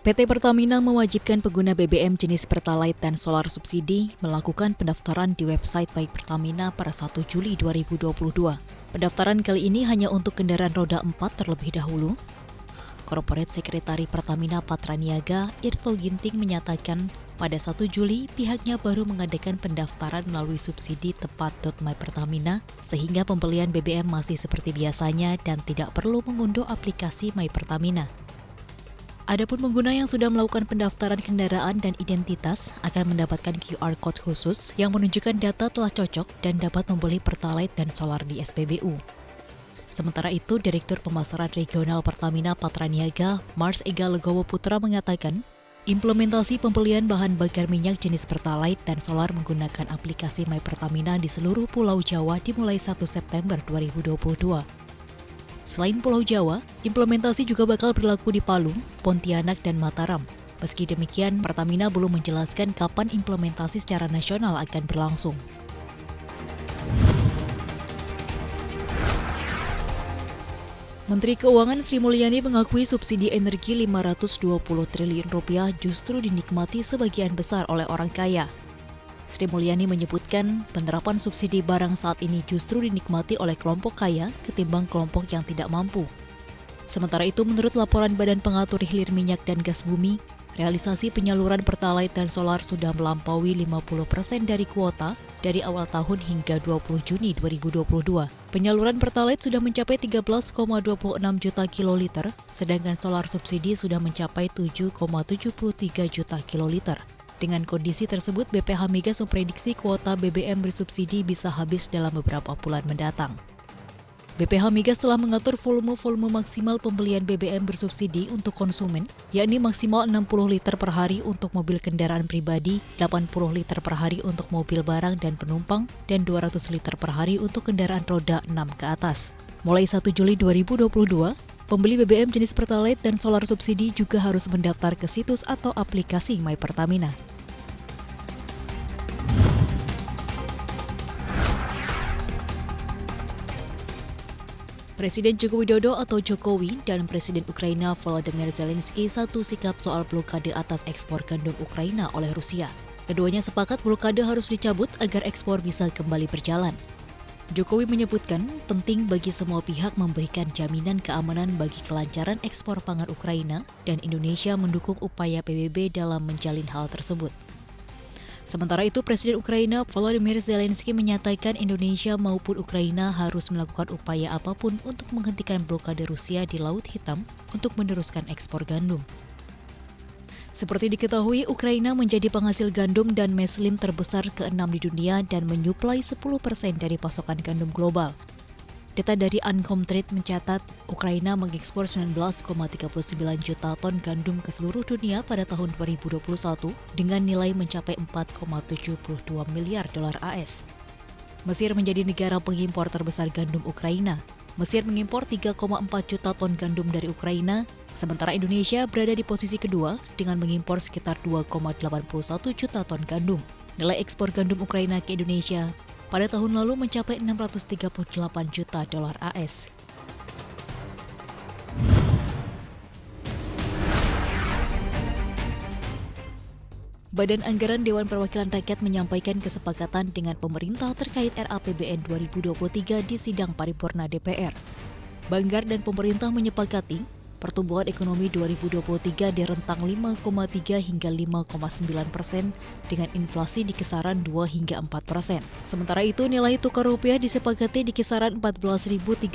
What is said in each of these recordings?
PT Pertamina mewajibkan pengguna BBM jenis Pertalite dan solar subsidi melakukan pendaftaran di website Baik Pertamina pada 1 Juli 2022. Pendaftaran kali ini hanya untuk kendaraan roda 4 terlebih dahulu. Corporate Sekretari Pertamina Patraniaga, Irto Ginting menyatakan pada 1 Juli pihaknya baru mengadakan pendaftaran melalui subsidi tepat.mypertamina sehingga pembelian BBM masih seperti biasanya dan tidak perlu mengunduh aplikasi MyPertamina. Adapun pengguna yang sudah melakukan pendaftaran kendaraan dan identitas akan mendapatkan QR Code khusus yang menunjukkan data telah cocok dan dapat membeli Pertalite dan solar di SPBU. Sementara itu, Direktur Pemasaran Regional Pertamina Patraniaga, Mars Ega Legowo Putra mengatakan, implementasi pembelian bahan bakar minyak jenis Pertalite dan solar menggunakan aplikasi MyPertamina di seluruh Pulau Jawa dimulai 1 September 2022. Selain Pulau Jawa, implementasi juga bakal berlaku di Palu, Pontianak, dan Mataram. Meski demikian, Pertamina belum menjelaskan kapan implementasi secara nasional akan berlangsung. Menteri Keuangan Sri Mulyani mengakui subsidi energi Rp520 triliun justru dinikmati sebagian besar oleh orang kaya. Sri Mulyani menyebutkan penerapan subsidi barang saat ini justru dinikmati oleh kelompok kaya ketimbang kelompok yang tidak mampu. Sementara itu, menurut laporan Badan Pengatur Hilir Minyak dan Gas Bumi, realisasi penyaluran Pertalite dan solar sudah melampaui 50% dari kuota dari awal tahun hingga 20 Juni 2022. Penyaluran Pertalite sudah mencapai 13,26 juta kiloliter, sedangkan solar subsidi sudah mencapai 7,73 juta kiloliter. Dengan kondisi tersebut, BPH Migas memprediksi kuota BBM bersubsidi bisa habis dalam beberapa bulan mendatang. BPH Migas telah mengatur volume maksimal pembelian BBM bersubsidi untuk konsumen, yakni maksimal 60 liter per hari untuk mobil kendaraan pribadi, 80 liter per hari untuk mobil barang dan penumpang, dan 200 liter per hari untuk kendaraan roda 6 ke atas. Mulai 1 Juli 2022, pembeli BBM jenis Pertalite dan solar subsidi juga harus mendaftar ke situs atau aplikasi MyPertamina. Presiden Joko Widodo atau Jokowi dan Presiden Ukraina Volodymyr Zelensky satu sikap soal blokade atas ekspor gandum Ukraina oleh Rusia. Keduanya sepakat blokade harus dicabut agar ekspor bisa kembali berjalan. Jokowi menyebutkan penting bagi semua pihak memberikan jaminan keamanan bagi kelancaran ekspor pangan Ukraina dan Indonesia mendukung upaya PBB dalam menjalin hal tersebut. Sementara itu, Presiden Ukraina Volodymyr Zelensky menyatakan Indonesia maupun Ukraina harus melakukan upaya apapun untuk menghentikan blokade Rusia di Laut Hitam untuk meneruskan ekspor gandum. Seperti diketahui, Ukraina menjadi penghasil gandum dan meslim terbesar ke-6 di dunia dan menyuplai 10% dari pasokan gandum global. Data dari Uncomtrade mencatat Ukraina mengekspor 19,39 juta ton gandum ke seluruh dunia pada tahun 2021 dengan nilai mencapai 4,72 miliar dolar AS. Mesir menjadi negara pengimpor terbesar gandum Ukraina. Mesir mengimpor 3,4 juta ton gandum dari Ukraina, sementara Indonesia berada di posisi kedua dengan mengimpor sekitar 2,81 juta ton gandum. Nilai ekspor gandum Ukraina ke Indonesia pada tahun lalu mencapai 638 juta dolar AS. Badan Anggaran Dewan Perwakilan Rakyat menyampaikan kesepakatan dengan pemerintah terkait RAPBN 2023 di sidang paripurna DPR. Banggar dan pemerintah menyepakati pertumbuhan ekonomi 2023 di rentang 5,3 hingga 5,9% dengan inflasi di kisaran 2 hingga 4%. Sementara itu, nilai tukar rupiah disepakati di kisaran 14.300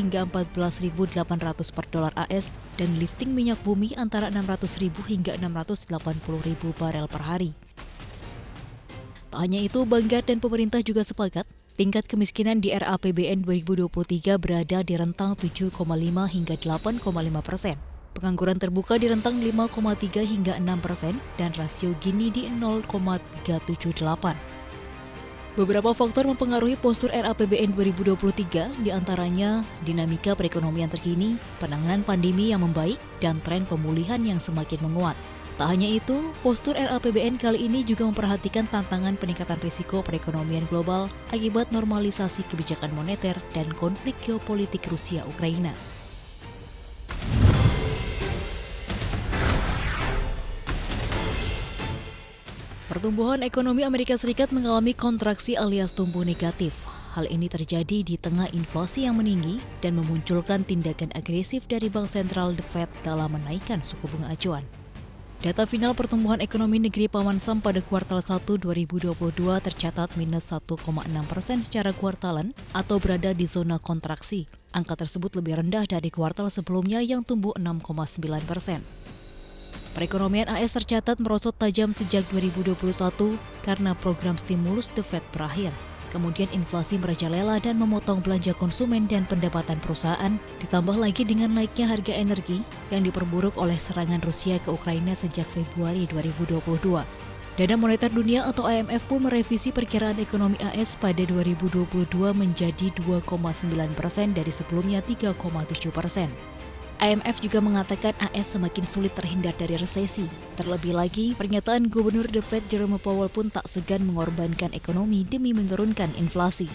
hingga 14.800 per dolar AS dan lifting minyak bumi antara 600.000 hingga 680.000 barel per hari. Tak hanya itu, Banggar dan pemerintah juga sepakat tingkat kemiskinan di RAPBN 2023 berada di rentang 7,5 hingga 8,5%. Pengangguran terbuka di rentang 5,3 hingga 6% dan rasio Gini di 0,378. Beberapa faktor mempengaruhi postur RAPBN 2023, diantaranya dinamika perekonomian terkini, penanganan pandemi yang membaik, dan tren pemulihan yang semakin menguat. Tak hanya itu, postur RAPBN kali ini juga memperhatikan tantangan peningkatan risiko perekonomian global akibat normalisasi kebijakan moneter dan konflik geopolitik Rusia-Ukraina. Pertumbuhan ekonomi Amerika Serikat mengalami kontraksi alias tumbuh negatif. Hal ini terjadi di tengah inflasi yang meninggi dan memunculkan tindakan agresif dari Bank Sentral The Fed dalam menaikkan suku bunga acuan. Data final pertumbuhan ekonomi negeri Paman Sam pada kuartal 1 2022 tercatat minus 1,6% secara kuartalan atau berada di zona kontraksi. Angka tersebut lebih rendah dari kuartal sebelumnya yang tumbuh 6,9%. Perekonomian AS tercatat merosot tajam sejak 2021 karena program stimulus The Fed berakhir. Kemudian inflasi merajalela dan memotong belanja konsumen dan pendapatan perusahaan, ditambah lagi dengan naiknya harga energi yang diperburuk oleh serangan Rusia ke Ukraina sejak Februari 2022. Dana Moneter Dunia atau IMF pun merevisi perkiraan ekonomi AS pada 2022 menjadi 2,9% dari sebelumnya 3,7%. IMF juga mengatakan AS semakin sulit terhindar dari resesi. Terlebih lagi, pernyataan Gubernur The Fed Jerome Powell pun tak segan mengorbankan ekonomi demi menurunkan inflasi.